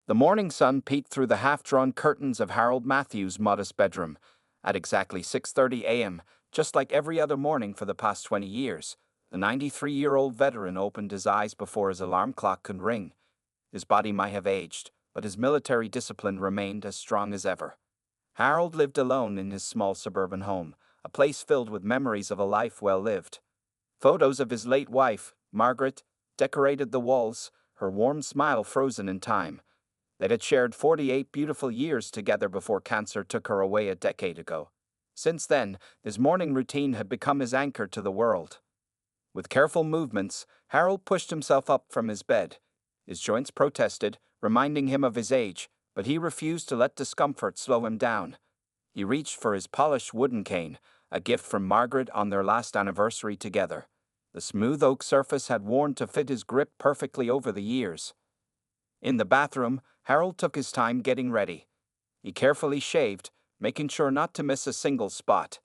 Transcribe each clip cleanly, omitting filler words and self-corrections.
The morning sun peeked through the half-drawn curtains of Harold Matthews' modest bedroom. At exactly 6:30 a.m., just like every other morning for the past 20 years, the 93-year-old veteran opened his eyes before his alarm clock could ring. His body might have aged, but his military discipline remained as strong as ever. Harold lived alone in his small suburban home, a place filled with memories of a life well lived. Photos of his late wife, Margaret, decorated the walls, her warm smile frozen in time. They had shared 48 beautiful years together before cancer took her away a decade ago. Since then, his morning routine had become his anchor to the world. With careful movements, Harold pushed himself up from his bed. His joints protested, reminding him of his age, but he refused to let discomfort slow him down. He reached for his polished wooden cane, a gift from Margaret on their last anniversary together. The smooth oak surface had worn to fit his grip perfectly over the years. In the bathroom, Harold took his time getting ready. He carefully shaved, making sure not to miss a single spot.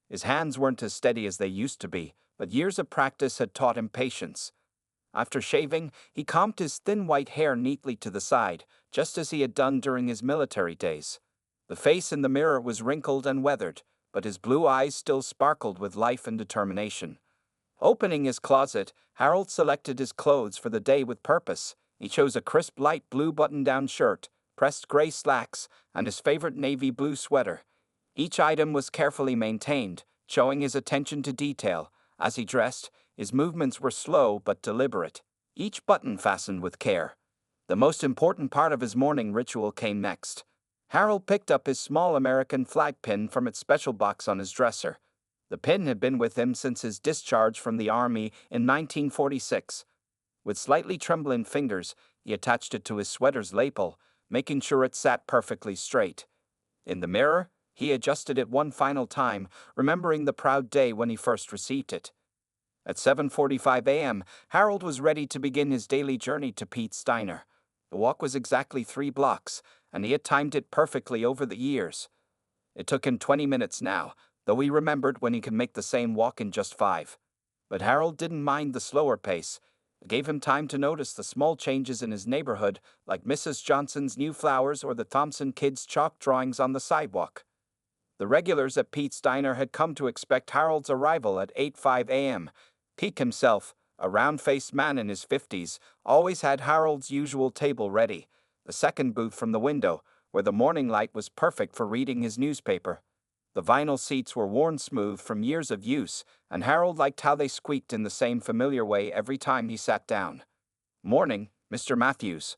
His hands weren't as steady as they used to be, but years of practice had taught him patience. After shaving, he combed his thin white hair neatly to the side, just as he had done during his military days. The face in the mirror was wrinkled and weathered, but his blue eyes still sparkled with life and determination. Opening his closet, Harold selected his clothes for the day with purpose. He chose a crisp light blue button-down shirt, pressed gray slacks, and his favorite navy blue sweater. Each item was carefully maintained, showing his attention to detail. As he dressed, his movements were slow but deliberate, each button fastened with care. The most important part of his morning ritual came next. Harold picked up his small American flag pin from its special box on his dresser. The pin had been with him since his discharge from the Army in 1946. With slightly trembling fingers, he attached it to his sweater's lapel, making sure it sat perfectly straight. In the mirror, he adjusted it one final time, remembering the proud day when he first received it. At 7:45 a.m., Harold was ready to begin his daily journey to Pete's Diner. The walk was exactly 3 blocks, and he had timed it perfectly over the years. It took him 20 minutes now, though he remembered when he could make the same walk in just 5. But Harold didn't mind the slower pace. It gave him time to notice the small changes in his neighborhood, like Mrs. Johnson's new flowers or the Thompson kids' chalk drawings on the sidewalk. The regulars at Pete's Diner had come to expect Harold's arrival at 8:05 a.m. Pete himself, a round-faced man in his 50s, always had Harold's usual table ready, the second booth from the window, where the morning light was perfect for reading his newspaper. The vinyl seats were worn smooth from years of use, and Harold liked how they squeaked in the same familiar way every time he sat down. "Morning, Mr. Matthews,"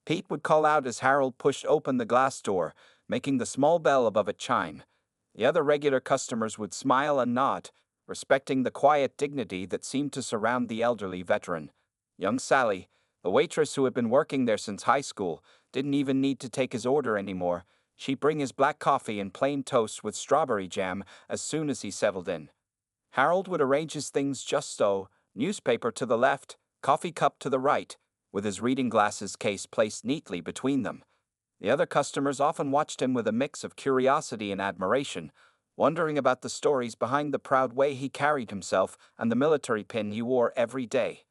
Pete would call out as Harold pushed open the glass door, making the small bell above it chime. The other regular customers would smile and nod, respecting the quiet dignity that seemed to surround the elderly veteran. Young Sally, the waitress who had been working there since high school, didn't even need to take his order anymore. She'd bring his black coffee and plain toast with strawberry jam as soon as he settled in. Harold would arrange his things just so, newspaper to the left, coffee cup to the right, with his reading glasses case placed neatly between them. The other customers often watched him with a mix of curiosity and admiration, wondering about the stories behind the proud way he carried himself and the military pin he wore every day.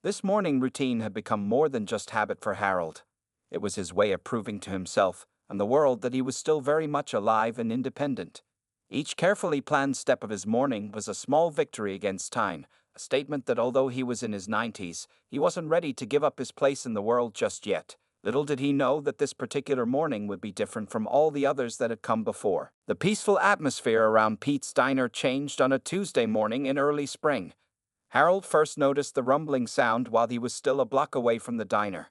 This morning routine had become more than just habit for Harold. It was his way of proving to himself and the world that he was still very much alive and independent. Each carefully planned step of his morning was a small victory against time, a statement that although he was in his 90s, he wasn't ready to give up his place in the world just yet. Little did he know that this particular morning would be different from all the others that had come before. The peaceful atmosphere around Pete's Diner changed on a Tuesday morning in early spring. Harold first noticed the rumbling sound while he was still a block away from the diner.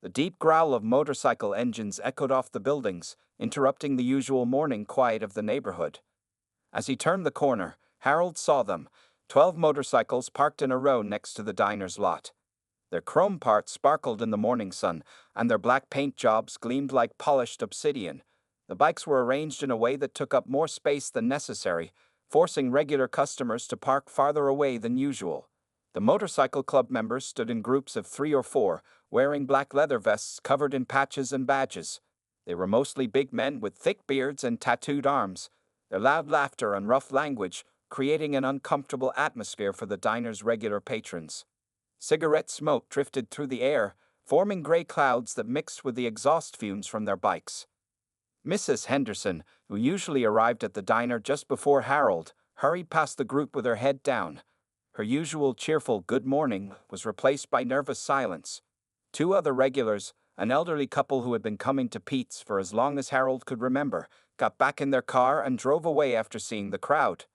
The deep growl of motorcycle engines echoed off the buildings, interrupting the usual morning quiet of the neighborhood. As he turned the corner, Harold saw them, 12 motorcycles parked in a row next to the diner's lot. Their chrome parts sparkled in the morning sun, and their black paint jobs gleamed like polished obsidian. The bikes were arranged in a way that took up more space than necessary, forcing regular customers to park farther away than usual. The motorcycle club members stood in groups of 3 or 4, wearing black leather vests covered in patches and badges. They were mostly big men with thick beards and tattooed arms, their loud laughter and rough language creating an uncomfortable atmosphere for the diner's regular patrons. Cigarette smoke drifted through the air, forming gray clouds that mixed with the exhaust fumes from their bikes. Mrs. Henderson, who usually arrived at the diner just before Harold, hurried past the group with her head down. Her usual cheerful good morning was replaced by nervous silence. Two other regulars, an elderly couple who had been coming to Pete's for as long as Harold could remember, got back in their car and drove away after seeing the crowd.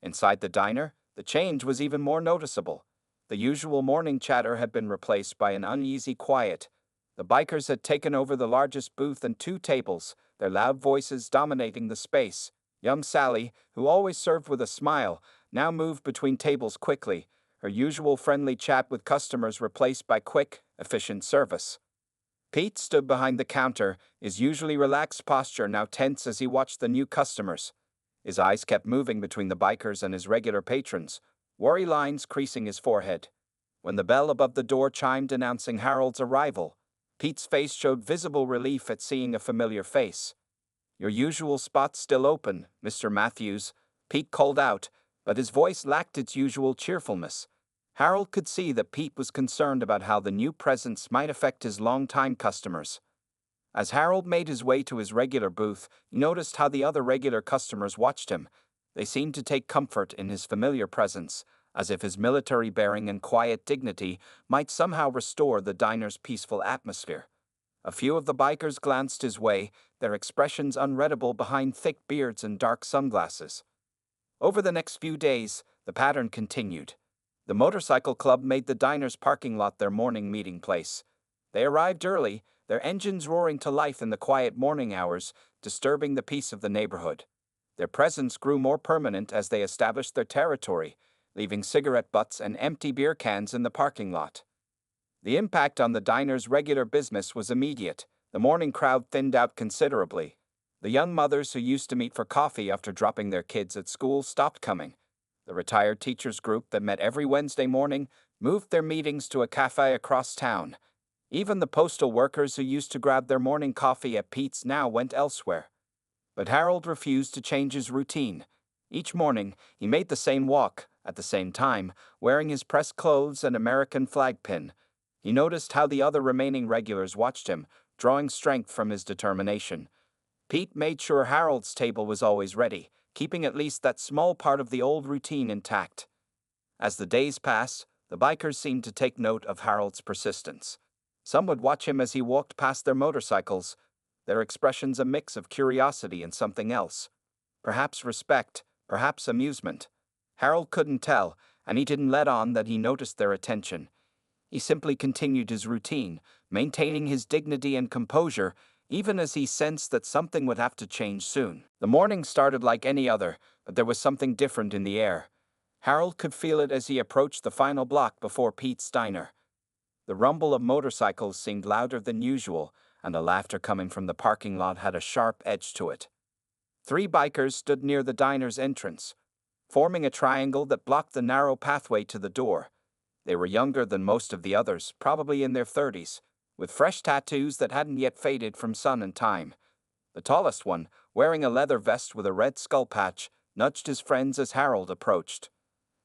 Inside the diner, the change was even more noticeable. The usual morning chatter had been replaced by an uneasy quiet. The bikers had taken over the largest booth and two tables, their loud voices dominating the space. Young Sally, who always served with a smile, now moved between tables quickly, her usual friendly chat with customers replaced by quick, efficient service. Pete stood behind the counter, his usually relaxed posture now tense as he watched the new customers. His eyes kept moving between the bikers and his regular patrons, worry lines creasing his forehead. When the bell above the door chimed announcing Harold's arrival, Pete's face showed visible relief at seeing a familiar face. "Your usual spot's still open, Mr. Matthews," Pete called out, but his voice lacked its usual cheerfulness. Harold could see that Pete was concerned about how the new presence might affect his longtime customers. As Harold made his way to his regular booth, he noticed how the other regular customers watched him. They seemed to take comfort in his familiar presence, as if his military bearing and quiet dignity might somehow restore the diner's peaceful atmosphere. A few of the bikers glanced his way, their expressions unreadable behind thick beards and dark sunglasses. Over the next few days, the pattern continued. The motorcycle club made the diner's parking lot their morning meeting place. They arrived early, their engines roaring to life in the quiet morning hours, disturbing the peace of the neighborhood. Their presence grew more permanent as they established their territory, leaving cigarette butts and empty beer cans in the parking lot. The impact on the diner's regular business was immediate. The morning crowd thinned out considerably. The young mothers who used to meet for coffee after dropping their kids at school stopped coming. The retired teachers group that met every Wednesday morning moved their meetings to a cafe across town. Even the postal workers who used to grab their morning coffee at Pete's now went elsewhere. But Harold refused to change his routine. Each morning, he made the same walk, at the same time, wearing his pressed clothes and American flag pin. He noticed how the other remaining regulars watched him, drawing strength from his determination. Pete made sure Harold's table was always ready, keeping at least that small part of the old routine intact. As the days passed, the bikers seemed to take note of Harold's persistence. Some would watch him as he walked past their motorcycles, their expressions a mix of curiosity and something else. Perhaps respect, perhaps amusement. Harold couldn't tell, and he didn't let on that he noticed their attention. He simply continued his routine, maintaining his dignity and composure, even as he sensed that something would have to change soon. The morning started like any other, but there was something different in the air. Harold could feel it as he approached the final block before Pete's diner. The rumble of motorcycles seemed louder than usual, and the laughter coming from the parking lot had a sharp edge to it. Three bikers stood near the diner's entrance, forming a triangle that blocked the narrow pathway to the door. They were younger than most of the others, probably in their 30s, with fresh tattoos that hadn't yet faded from sun and time. The tallest one, wearing a leather vest with a red skull patch, nudged his friends as Harold approached.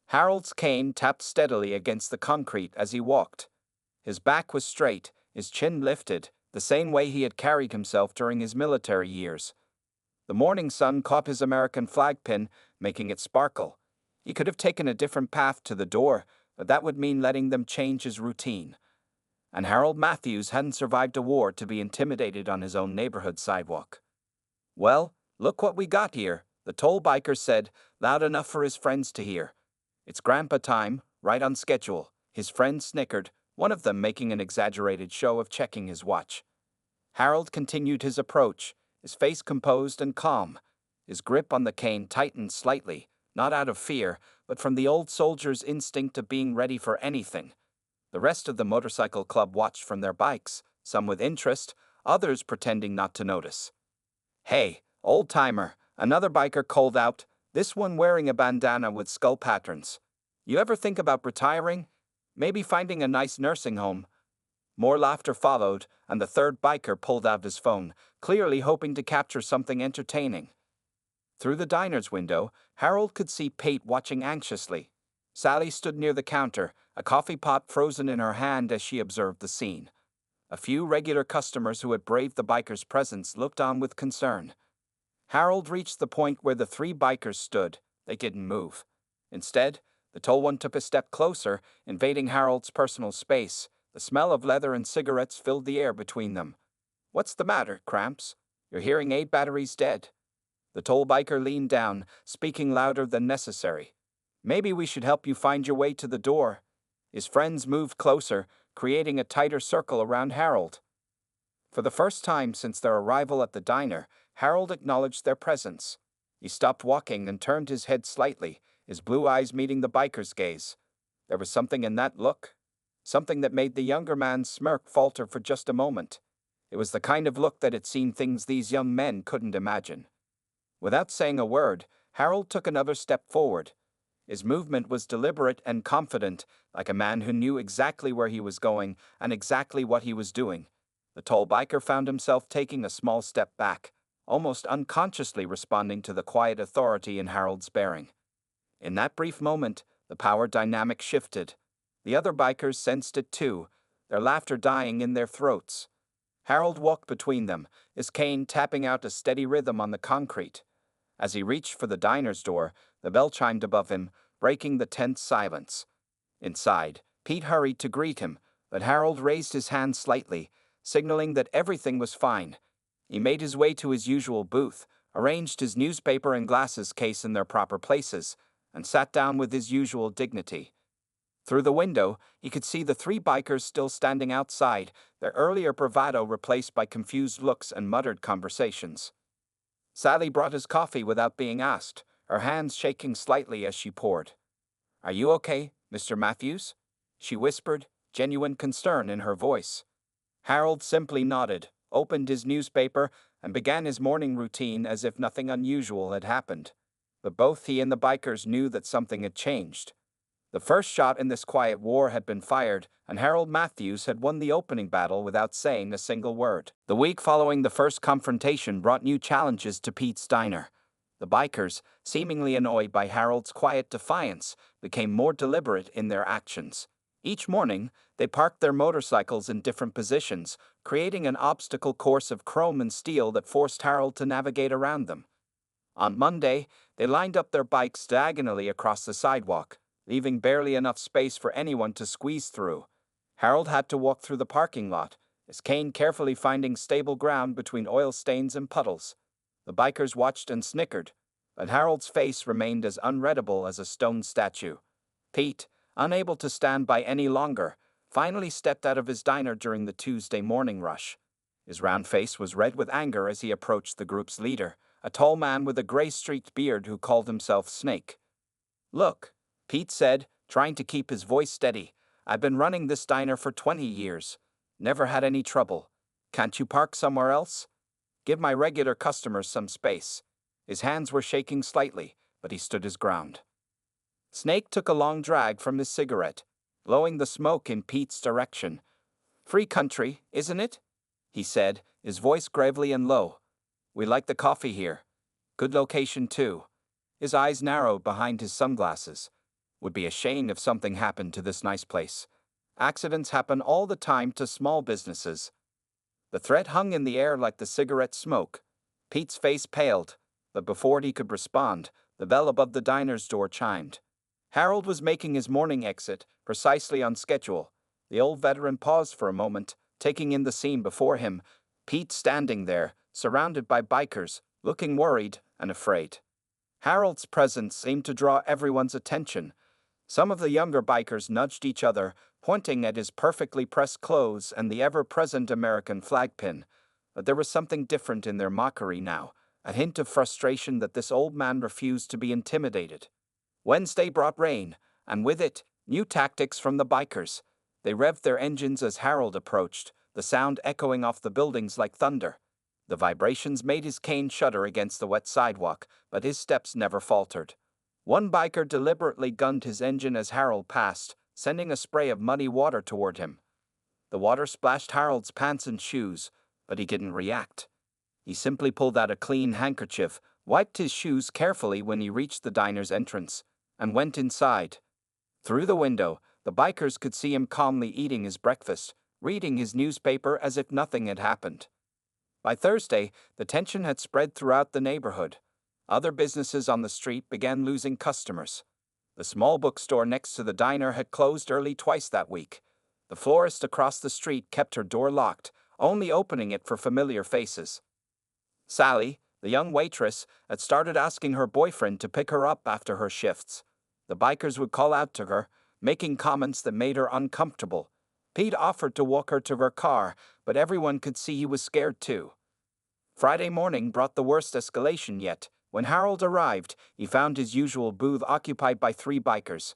Harold's cane tapped steadily against the concrete as he walked. His back was straight, his chin lifted, the same way he had carried himself during his military years. The morning sun caught his American flag pin, making it sparkle. He could have taken a different path to the door, but that would mean letting them change his routine. And Harold Matthews hadn't survived a war to be intimidated on his own neighborhood sidewalk. "Well, look what we got here," the tall biker said, loud enough for his friends to hear. "It's grandpa time, right on schedule." His friends snickered, one of them making an exaggerated show of checking his watch. Harold continued his approach, his face composed and calm. His grip on the cane tightened slightly, not out of fear, but from the old soldier's instinct of being ready for anything. The rest of the motorcycle club watched from their bikes, some with interest, others pretending not to notice. "Hey, old-timer," another biker called out, this one wearing a bandana with skull patterns. "You ever think about retiring? Maybe finding a nice nursing home?" More laughter followed, and the third biker pulled out his phone, clearly hoping to capture something entertaining. Through the diner's window, Harold could see Pate watching anxiously. Sally stood near the counter, a coffee pot frozen in her hand as she observed the scene. A few regular customers who had braved the biker's presence looked on with concern. Harold reached the point where the three bikers stood. They didn't move. Instead, the tall one took a step closer, invading Harold's personal space. The smell of leather and cigarettes filled the air between them. "What's the matter, Cramps? Your hearing aid battery's dead." The tall biker leaned down, speaking louder than necessary. "Maybe we should help you find your way to the door." His friends moved closer, creating a tighter circle around Harold. For the first time since their arrival at the diner, Harold acknowledged their presence. He stopped walking and turned his head slightly, his blue eyes meeting the biker's gaze. There was something in that look, something that made the younger man's smirk falter for just a moment. It was the kind of look that had seen things these young men couldn't imagine. Without saying a word, Harold took another step forward. His movement was deliberate and confident, like a man who knew exactly where he was going and exactly what he was doing. The tall biker found himself taking a small step back, almost unconsciously responding to the quiet authority in Harold's bearing. In that brief moment, the power dynamic shifted. The other bikers sensed it too, their laughter dying in their throats. Harold walked between them, his cane tapping out a steady rhythm on the concrete. As he reached for the diner's door, the bell chimed above him, breaking the tense silence. Inside, Pete hurried to greet him, but Harold raised his hand slightly, signaling that everything was fine. He made his way to his usual booth, arranged his newspaper and glasses case in their proper places, and sat down with his usual dignity. Through the window, he could see the three bikers still standing outside, their earlier bravado replaced by confused looks and muttered conversations. Sally brought his coffee without being asked, her hands shaking slightly as she poured. "Are you okay, Mr. Matthews?" she whispered, genuine concern in her voice. Harold simply nodded, opened his newspaper, and began his morning routine as if nothing unusual had happened. But both he and the bikers knew that something had changed. The first shot in this quiet war had been fired, and Harold Matthews had won the opening battle without saying a single word. The week following the first confrontation brought new challenges to Pete's diner. The bikers, seemingly annoyed by Harold's quiet defiance, became more deliberate in their actions. Each morning, they parked their motorcycles in different positions, creating an obstacle course of chrome and steel that forced Harold to navigate around them. On Monday, they lined up their bikes diagonally across the sidewalk, leaving barely enough space for anyone to squeeze through. Harold had to walk through the parking lot, his cane carefully finding stable ground between oil stains and puddles. The bikers watched and snickered, but Harold's face remained as unreadable as a stone statue. Pete, unable to stand by any longer, finally stepped out of his diner during the Tuesday morning rush. His round face was red with anger as he approached the group's leader, a tall man with a gray-streaked beard who called himself Snake. "Look," Pete said, trying to keep his voice steady, "I've been running this diner for 20 years. Never had any trouble. Can't you park somewhere else? Give my regular customers some space." His hands were shaking slightly, but he stood his ground. Snake took a long drag from his cigarette, blowing the smoke in Pete's direction. "Free country, isn't it?" he said, his voice gravely and low. "We like the coffee here. Good location, too." His eyes narrowed behind his sunglasses. Would be a shame if something happened to this nice place. Accidents happen all the time to small businesses. The threat hung in the air like the cigarette smoke. Pete's face paled, but before he could respond, the bell above the diner's door chimed. Harold was making his morning exit, precisely on schedule. The old veteran paused for a moment, taking in the scene before him. Pete standing there, surrounded by bikers, looking worried and afraid. Harold's presence seemed to draw everyone's attention. Some of the younger bikers nudged each other, pointing at his perfectly pressed clothes and the ever-present American flag pin. But there was something different in their mockery now, a hint of frustration that this old man refused to be intimidated. Wednesday brought rain, and with it, new tactics from the bikers. They revved their engines as Harold approached, the sound echoing off the buildings like thunder. The vibrations made his cane shudder against the wet sidewalk, but his steps never faltered. One biker deliberately gunned his engine as Harold passed, sending a spray of muddy water toward him. The water splashed Harold's pants and shoes, but he didn't react. He simply pulled out a clean handkerchief, wiped his shoes carefully when he reached the diner's entrance, and went inside. Through the window, the bikers could see him calmly eating his breakfast, reading his newspaper as if nothing had happened. By Thursday, the tension had spread throughout the neighborhood. Other businesses on the street began losing customers. The small bookstore next to the diner had closed early twice that week. The florist across the street kept her door locked, only opening it for familiar faces. Sally, the young waitress, had started asking her boyfriend to pick her up after her shifts. The bikers would call out to her, making comments that made her uncomfortable. Pete offered to walk her to her car, but everyone could see he was scared too. Friday morning brought the worst escalation yet. When Harold arrived, he found his usual booth occupied by 3 bikers.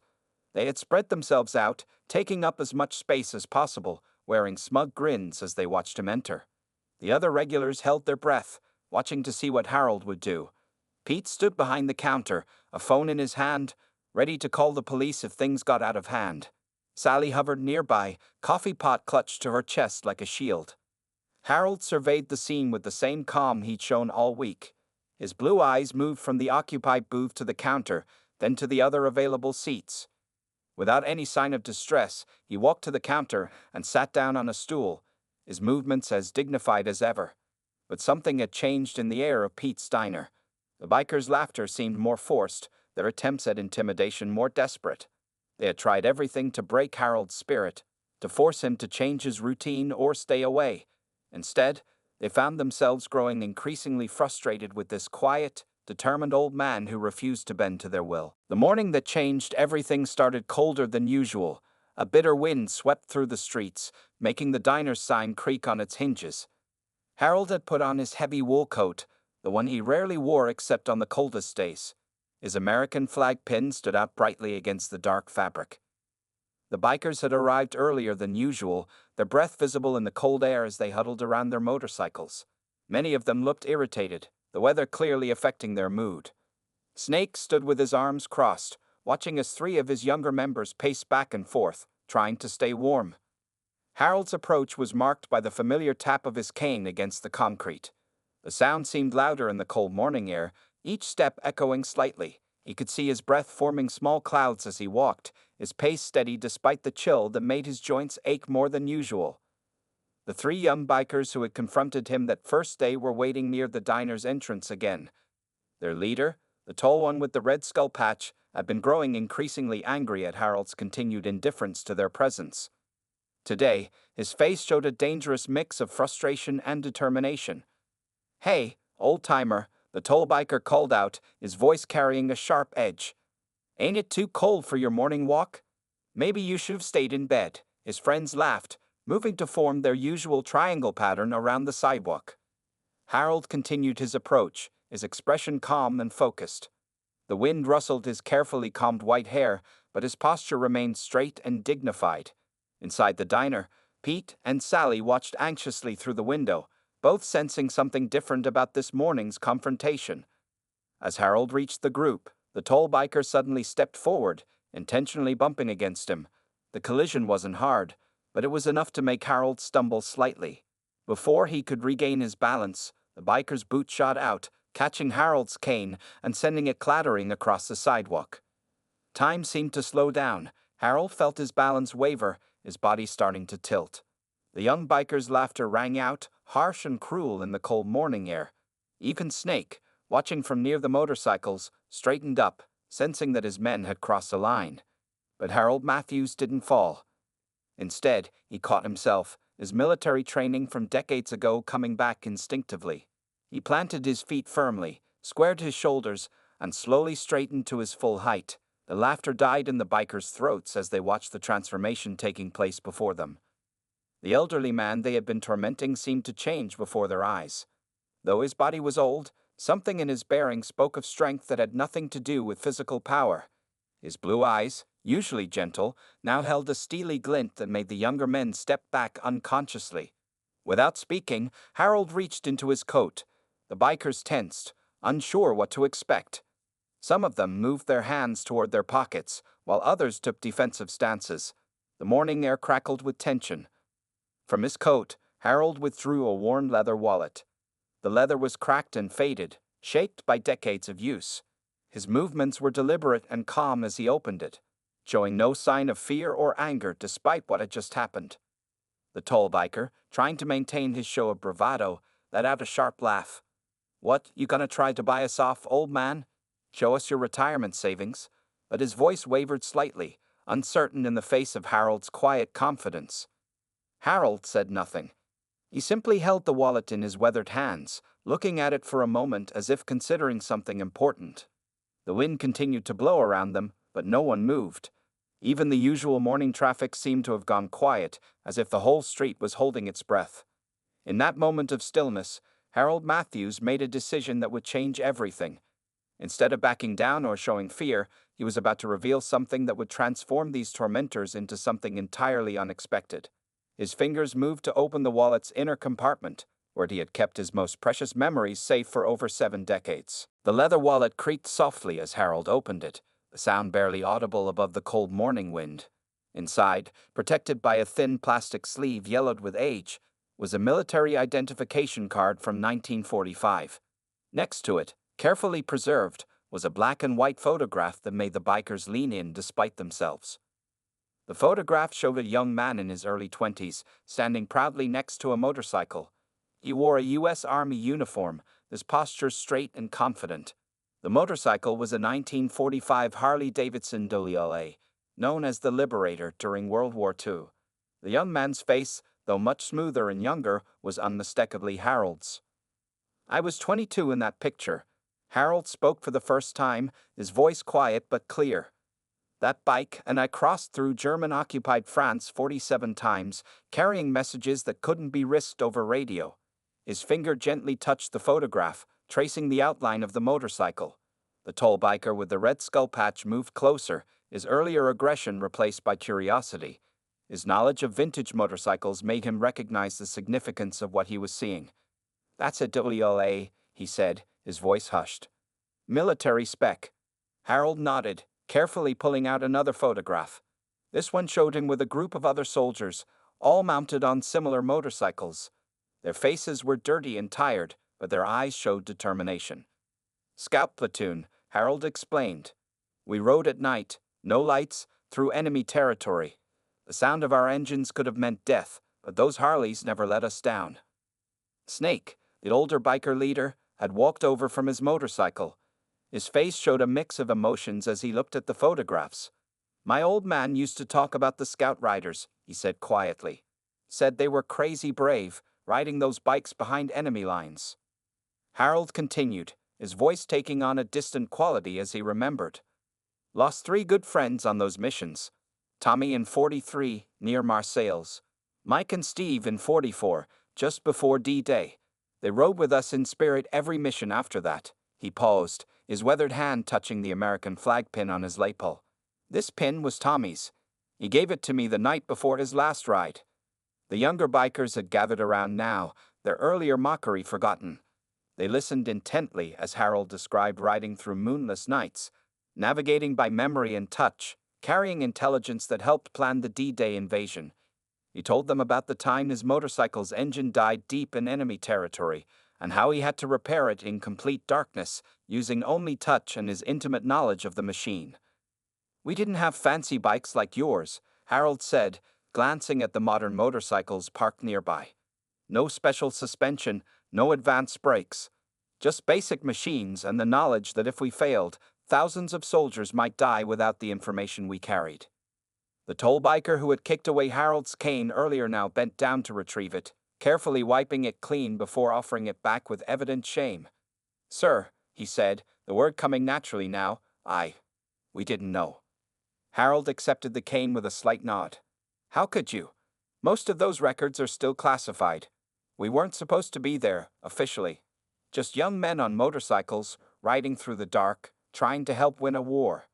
They had spread themselves out, taking up as much space as possible, wearing smug grins as they watched him enter. The other regulars held their breath, watching to see what Harold would do. Pete stood behind the counter, a phone in his hand, ready to call the police if things got out of hand. Sally hovered nearby, coffee pot clutched to her chest like a shield. Harold surveyed the scene with the same calm he'd shown all week. His blue eyes moved from the occupied booth to the counter, then to the other available seats. Without any sign of distress, he walked to the counter and sat down on a stool, his movements as dignified as ever. But something had changed in the air of Pete's diner. The bikers' laughter seemed more forced, their attempts at intimidation more desperate. They had tried everything to break Harold's spirit, to force him to change his routine or stay away. Instead, they found themselves growing increasingly frustrated with this quiet, determined old man who refused to bend to their will. The morning that changed everything started colder than usual. A bitter wind swept through the streets, making the diner's sign creak on its hinges. Harold had put on his heavy wool coat, the one he rarely wore except on the coldest days. His American flag pin stood out brightly against the dark fabric. The bikers had arrived earlier than usual, their breath visible in the cold air as they huddled around their motorcycles. Many of them looked irritated, the weather clearly affecting their mood. Snake stood with his arms crossed, watching as 3 of his younger members paced back and forth, trying to stay warm. Harold's approach was marked by the familiar tap of his cane against the concrete. The sound seemed louder in the cold morning air, each step echoing slightly. He could see his breath forming small clouds as he walked, his pace steady despite the chill that made his joints ache more than usual. The 3 young bikers who had confronted him that first day were waiting near the diner's entrance again. Their leader, the tall one with the red skull patch, had been growing increasingly angry at Harold's continued indifference to their presence. Today, his face showed a dangerous mix of frustration and determination. "Hey, old-timer," the tall biker called out, his voice carrying a sharp edge. "Ain't it too cold for your morning walk? Maybe you should have stayed in bed." His friends laughed, moving to form their usual triangle pattern around the sidewalk. Harold continued his approach, his expression calm and focused. The wind rustled his carefully combed white hair, but his posture remained straight and dignified. Inside the diner, Pete and Sally watched anxiously through the window, both sensing something different about this morning's confrontation. As Harold reached the group, the tall biker suddenly stepped forward, intentionally bumping against him. The collision wasn't hard, but it was enough to make Harold stumble slightly. Before he could regain his balance, the biker's boot shot out, catching Harold's cane and sending it clattering across the sidewalk. Time seemed to slow down. Harold felt his balance waver, his body starting to tilt. The young biker's laughter rang out, harsh and cruel in the cold morning air. Even Snake, watching from near the motorcycles, straightened up, sensing that his men had crossed a line. But Harold Matthews didn't fall. Instead, he caught himself, his military training from decades ago coming back instinctively. He planted his feet firmly, squared his shoulders, and slowly straightened to his full height. The laughter died in the bikers' throats as they watched the transformation taking place before them. The elderly man they had been tormenting seemed to change before their eyes. Though his body was old, something in his bearing spoke of strength that had nothing to do with physical power. His blue eyes, usually gentle, now held a steely glint that made the younger men step back unconsciously. Without speaking, Harold reached into his coat. The bikers tensed, unsure what to expect. Some of them moved their hands toward their pockets, while others took defensive stances. The morning air crackled with tension. From his coat, Harold withdrew a worn leather wallet. The leather was cracked and faded, shaped by decades of use. His movements were deliberate and calm as he opened it, showing no sign of fear or anger despite what had just happened. The tall biker, trying to maintain his show of bravado, let out a sharp laugh. "What, you gonna try to buy us off, old man? Show us your retirement savings?" But his voice wavered slightly, uncertain in the face of Harold's quiet confidence. Harold said nothing. He simply held the wallet in his weathered hands, looking at it for a moment as if considering something important. The wind continued to blow around them, but no one moved. Even the usual morning traffic seemed to have gone quiet, as if the whole street was holding its breath. In that moment of stillness, Harold Matthews made a decision that would change everything. Instead of backing down or showing fear, he was about to reveal something that would transform these tormentors into something entirely unexpected. His fingers moved to open the wallet's inner compartment, where he had kept his most precious memories safe for over 7 decades. The leather wallet creaked softly as Harold opened it, the sound barely audible above the cold morning wind. Inside, protected by a thin plastic sleeve yellowed with age, was a military identification card from 1945. Next to it, carefully preserved, was a black and white photograph that made the bikers lean in despite themselves. The photograph showed a young man in his early 20s, standing proudly next to a motorcycle. He wore a U.S. Army uniform, his posture straight and confident. The motorcycle was a 1945 Harley-Davidson Bullied, known as the Liberator during World War II. The young man's face, though much smoother and younger, was unmistakably Harold's. "I was 22 in that picture." Harold spoke for the first time, his voice quiet but clear. "That bike, and I crossed through German-occupied France 47 times, carrying messages that couldn't be risked over radio." His finger gently touched the photograph, tracing the outline of the motorcycle. The tall biker with the red skull patch moved closer, his earlier aggression replaced by curiosity. His knowledge of vintage motorcycles made him recognize the significance of what he was seeing. "That's a WLA," he said, his voice hushed. "Military spec." Harold nodded, carefully pulling out another photograph. This one showed him with a group of other soldiers, all mounted on similar motorcycles. Their faces were dirty and tired, but their eyes showed determination. "Scout platoon," Harold explained. "We rode at night, no lights, through enemy territory. The sound of our engines could have meant death, but those Harleys never let us down." Snake, the older biker leader, had walked over from his motorcycle. His face showed a mix of emotions as he looked at the photographs. "My old man used to talk about the scout riders," he said quietly. "Said they were crazy brave, riding those bikes behind enemy lines." Harold continued, his voice taking on a distant quality as he remembered. "Lost 3 good friends on those missions. Tommy in 43, near Marseilles. Mike and Steve in 44, just before D-Day. They rode with us in spirit every mission after that." He paused, his weathered hand touching the American flag pin on his lapel. "This pin was Tommy's. He gave it to me the night before his last ride." The younger bikers had gathered around now, their earlier mockery forgotten. They listened intently as Harold described riding through moonless nights, navigating by memory and touch, carrying intelligence that helped plan the D-Day invasion. He told them about the time his motorcycle's engine died deep in enemy territory, and how he had to repair it in complete darkness, using only touch and his intimate knowledge of the machine. "We didn't have fancy bikes like yours," Harold said, glancing at the modern motorcycles parked nearby. "No special suspension, no advanced brakes. Just basic machines and the knowledge that if we failed, thousands of soldiers might die without the information we carried." The tall biker who had kicked away Harold's cane earlier now bent down to retrieve it, carefully wiping it clean before offering it back with evident shame. "Sir," he said, the word coming naturally now, we didn't know." Harold accepted the cane with a slight nod. "How could you? Most of those records are still classified. We weren't supposed to be there, officially. Just young men on motorcycles, riding through the dark, trying to help win a war."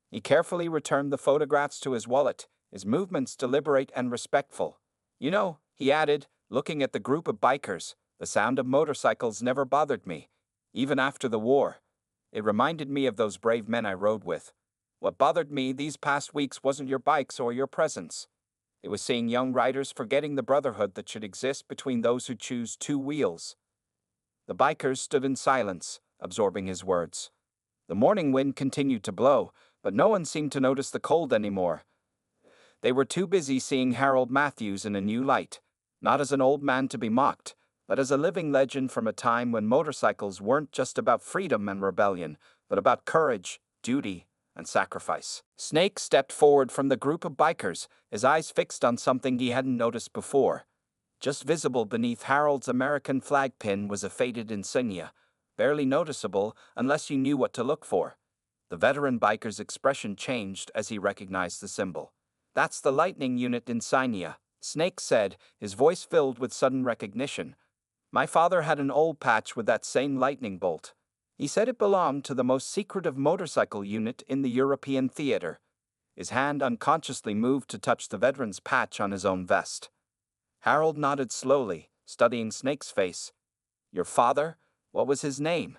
He carefully returned the photographs to his wallet, his movements deliberate and respectful. "You know," he added, looking at the group of bikers, "the sound of motorcycles never bothered me, even after the war. It reminded me of those brave men I rode with. What bothered me these past weeks wasn't your bikes or your presence. It was seeing young riders forgetting the brotherhood that should exist between those who choose 2 wheels." The bikers stood in silence, absorbing his words. The morning wind continued to blow, but no one seemed to notice the cold anymore. They were too busy seeing Harold Matthews in a new light, not as an old man to be mocked, but as a living legend from a time when motorcycles weren't just about freedom and rebellion, but about courage, duty, and sacrifice. Snake stepped forward from the group of bikers, his eyes fixed on something he hadn't noticed before. Just visible beneath Harold's American flag pin was a faded insignia, barely noticeable unless you knew what to look for. The veteran biker's expression changed as he recognized the symbol. "That's the Lightning Unit insignia," Snake said, his voice filled with sudden recognition. "My father had an old patch with that same lightning bolt. He said it belonged to the most secretive motorcycle unit in the European theater." His hand unconsciously moved to touch the veteran's patch on his own vest. Harold nodded slowly, studying Snake's face. "Your father? What was his name?"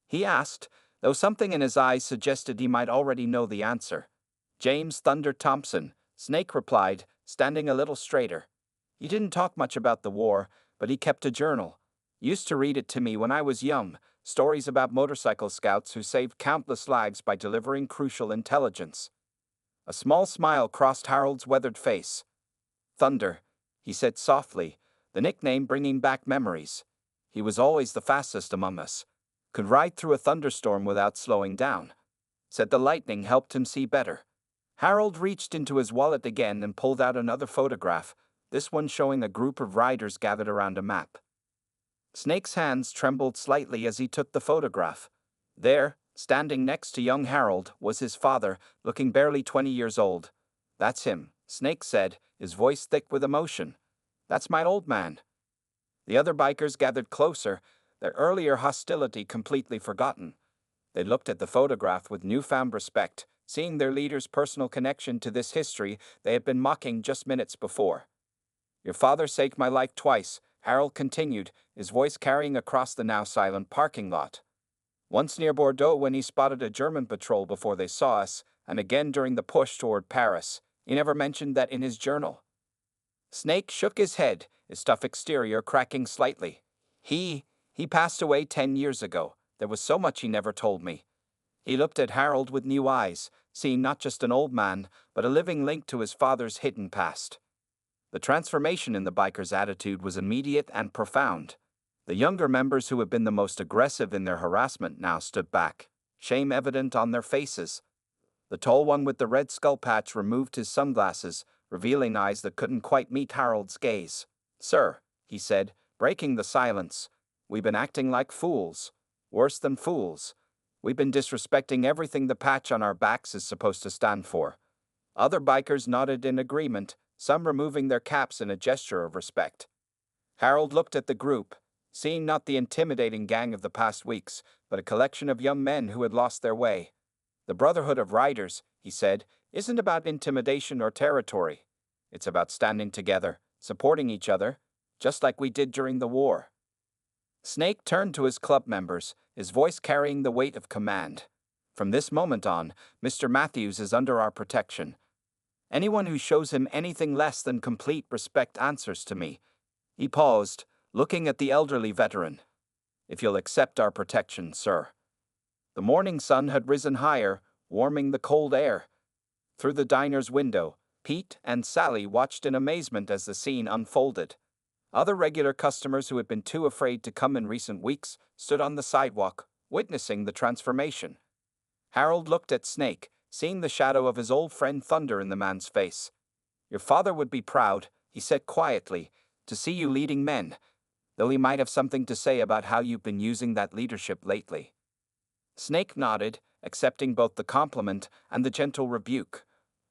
he asked, though something in his eyes suggested he might already know the answer. "James Thunder Thompson," Snake replied, standing a little straighter. "He didn't talk much about the war, but he kept a journal. Used to read it to me when I was young, stories about motorcycle scouts who saved countless lives by delivering crucial intelligence." A small smile crossed Harold's weathered face. "Thunder," he said softly, the nickname bringing back memories. "He was always the fastest among us. Could ride through a thunderstorm without slowing down. Said the lightning helped him see better." Harold reached into his wallet again and pulled out another photograph, this one showing a group of riders gathered around a map. Snake's hands trembled slightly as he took the photograph. There, standing next to young Harold, was his father, looking barely 20 years old. "That's him," Snake said, his voice thick with emotion. "That's my old man." The other bikers gathered closer, their earlier hostility completely forgotten. They looked at the photograph with newfound respect, seeing their leader's personal connection to this history they had been mocking just minutes before. "Your father saved my life twice," Harold continued, his voice carrying across the now silent parking lot. "Once near Bordeaux when he spotted a German patrol before they saw us, and again during the push toward Paris. He never mentioned that in his journal." Snake shook his head, his tough exterior cracking slightly. He passed away 10 years ago. There was so much he never told me." He looked at Harold with new eyes, seeing not just an old man, but a living link to his father's hidden past. The transformation in the biker's attitude was immediate and profound. The younger members who had been the most aggressive in their harassment now stood back, shame evident on their faces. The tall one with the red skull patch removed his sunglasses, revealing eyes that couldn't quite meet Harold's gaze. "Sir," he said, breaking the silence, "we've been acting like fools. Worse than fools. We've been disrespecting everything the patch on our backs is supposed to stand for." Other bikers nodded in agreement, some removing their caps in a gesture of respect. Harold looked at the group, seeing not the intimidating gang of the past weeks, but a collection of young men who had lost their way. "The Brotherhood of Riders," he said, "isn't about intimidation or territory. It's about standing together, supporting each other, just like we did during the war." Snake turned to his club members, his voice carrying the weight of command. "From this moment on, Mr. Matthews is under our protection. Anyone who shows him anything less than complete respect answers to me." He paused, looking at the elderly veteran. "If you'll accept our protection, sir." The morning sun had risen higher, warming the cold air. Through the diner's window, Pete and Sally watched in amazement as the scene unfolded. Other regular customers who had been too afraid to come in recent weeks stood on the sidewalk, witnessing the transformation. Harold looked at Snake, seeing the shadow of his old friend Thunder in the man's face. "Your father would be proud," he said quietly, "to see you leading men, though he might have something to say about how you've been using that leadership lately." Snake nodded, accepting both the compliment and the gentle rebuke.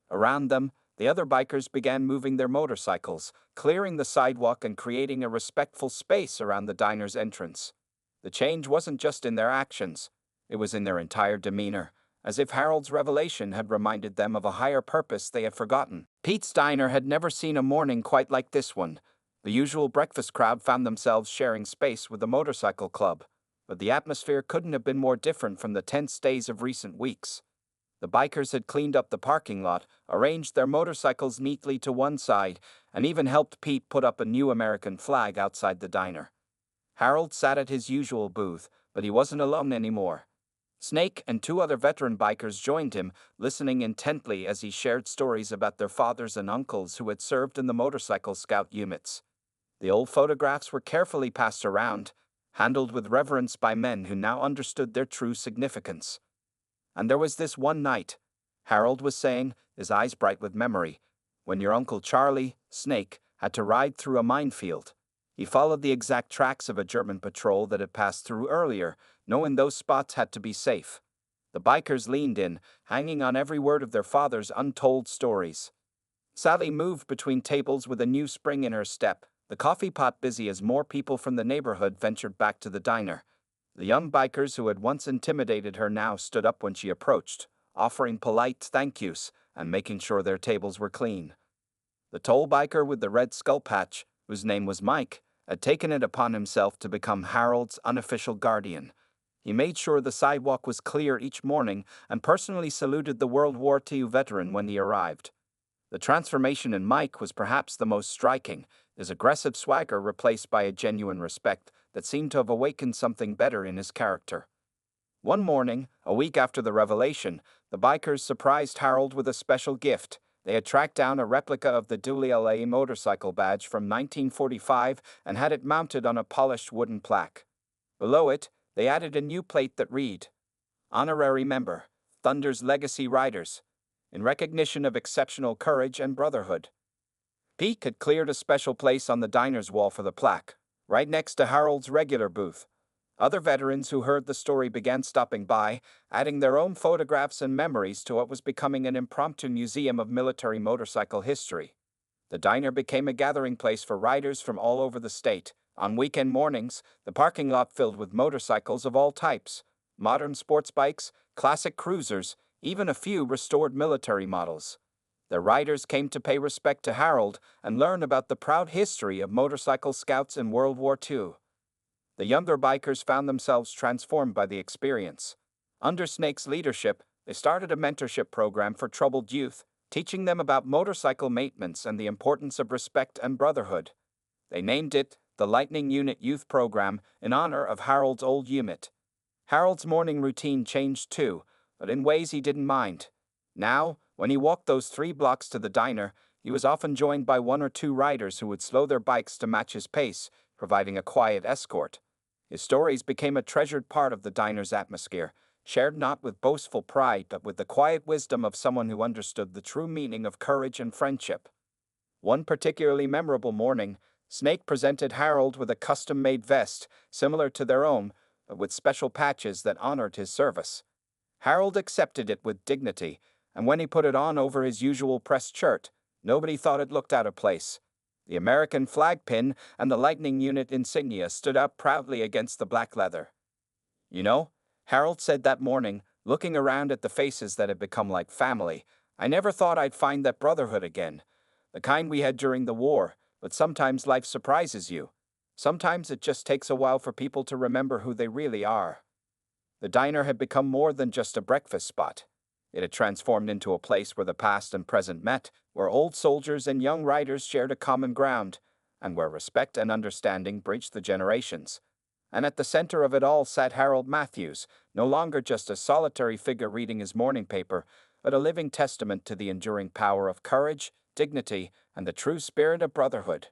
Around them, the other bikers began moving their motorcycles, clearing the sidewalk and creating a respectful space around the diner's entrance. The change wasn't just in their actions, it was in their entire demeanor, as if Harold's revelation had reminded them of a higher purpose they had forgotten. Pete's diner had never seen a morning quite like this one. The usual breakfast crowd found themselves sharing space with the motorcycle club, but the atmosphere couldn't have been more different from the tense days of recent weeks. The bikers had cleaned up the parking lot, arranged their motorcycles neatly to one side, and even helped Pete put up a new American flag outside the diner. Harold sat at his usual booth, but he wasn't alone anymore. Snake and two other veteran bikers joined him, listening intently as he shared stories about their fathers and uncles who had served in the motorcycle scout units. The old photographs were carefully passed around, handled with reverence by men who now understood their true significance. And there was this one night, Harold was saying, his eyes bright with memory, when your Uncle Charlie, Snake, had to ride through a minefield. He followed the exact tracks of a German patrol that had passed through earlier, knowing those spots had to be safe. The bikers leaned in, hanging on every word of their father's untold stories. Sally moved between tables with a new spring in her step, the coffee pot busy as more people from the neighborhood ventured back to the diner. The young bikers who had once intimidated her now stood up when she approached, offering polite thank yous and making sure their tables were clean. The tall biker with the red skull patch, whose name was Mike, had taken it upon himself to become Harold's unofficial guardian. He made sure the sidewalk was clear each morning and personally saluted the World War II veteran when he arrived. The transformation in Mike was perhaps the most striking, his aggressive swagger replaced by a genuine respect that seemed to have awakened something better in his character. One morning, a week after the revelation, the bikers surprised Harold with a special gift. They had tracked down a replica of the Bullied motorcycle badge from 1945 and had it mounted on a polished wooden plaque. Below it, they added a new plate that read, "Honorary Member, Thunder's Legacy Riders," in recognition of exceptional courage and brotherhood. Pete had cleared a special place on the diner's wall for the plaque, right next to Harold's regular booth. Other veterans who heard the story began stopping by, adding their own photographs and memories to what was becoming an impromptu museum of military motorcycle history. The diner became a gathering place for riders from all over the state. On weekend mornings, the parking lot filled with motorcycles of all types, modern sports bikes, classic cruisers, even a few restored military models. The riders came to pay respect to Harold and learn about the proud history of motorcycle scouts in World War II. The younger bikers found themselves transformed by the experience. Under Snake's leadership, they started a mentorship program for troubled youth, teaching them about motorcycle maintenance and the importance of respect and brotherhood. They named it the Lightning Unit Youth Program in honor of Harold's old unit. Harold's morning routine changed too, but in ways he didn't mind. Now, when he walked those 3 blocks to the diner, he was often joined by 1 or 2 riders who would slow their bikes to match his pace, providing a quiet escort. His stories became a treasured part of the diner's atmosphere, shared not with boastful pride but with the quiet wisdom of someone who understood the true meaning of courage and friendship. One particularly memorable morning, Snake presented Harold with a custom-made vest, similar to their own, but with special patches that honored his service. Harold accepted it with dignity, and when he put it on over his usual pressed shirt, nobody thought it looked out of place. The American flag pin and the Lightning Unit insignia stood out proudly against the black leather. "You know," Harold said that morning, looking around at the faces that had become like family, "I never thought I'd find that brotherhood again. The kind we had during the war, but sometimes life surprises you. Sometimes it just takes a while for people to remember who they really are." The diner had become more than just a breakfast spot. It had transformed into a place where the past and present met, where old soldiers and young riders shared a common ground, and where respect and understanding bridged the generations. And at the center of it all sat Harold Matthews, no longer just a solitary figure reading his morning paper, but a living testament to the enduring power of courage, dignity, and the true spirit of brotherhood.